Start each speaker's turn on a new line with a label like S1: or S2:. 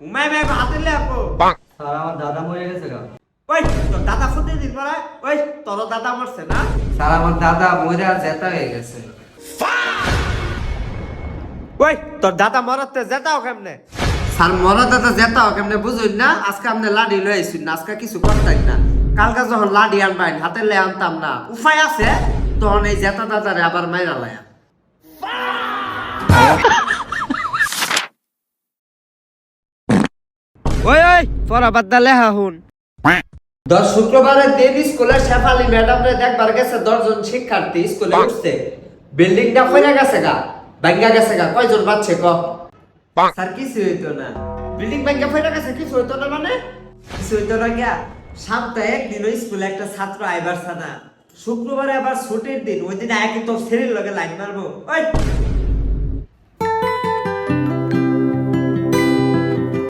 S1: উমাই মাই হাতে লে আপো
S2: স্যার আমার দাদা মরে গেছে গা।
S1: ওই তোর দাদা খুঁজে দিস মারা ওই তোর দাদা মরছে না
S2: স্যার আমার দাদা মরে আর জেতা হয়ে গেছে।
S1: ওই তোর দাদা মরতে যেতাও কেমনে
S2: স্যার মরা দাদা জেতা কেমনে বুঝুন না, আজকে আপনি লাডি লই আইছুন না, আজকে কিছু করতেন না। কালকে যখন লাডি আনবাইন হাতে লে আনতাম না, উপায় আছে তখন এই জেতা দাদারে আবার মাইরা লায়া।
S1: ওই ওই পড়া বাদ দা লেহা হুন
S2: দশ শুক্রবারের দিন স্কুলের শেফালি ম্যাডামরে দেখবার গেছে 10 জন শিক্ষার্থী স্কুলে উঠছে, বিল্ডিংটা কইরা গেছে গা, ভাঙ্গা গেছে গা, কয়জন বাচ্চা ক? স্যার কিছু হইতো না, বিল্ডিং ভাঙ্গা কইরা গেছে কিছু হইতো না মানে কিছু হইতো না গিয়া। সপ্তাহে একদিন ওই স্কুলে একটা ছাত্র আইবার না, শুক্রবারে আবার ছুটির দিন, ওই দিন আগে তোর শরীর লগে লাইন মারবো। ওই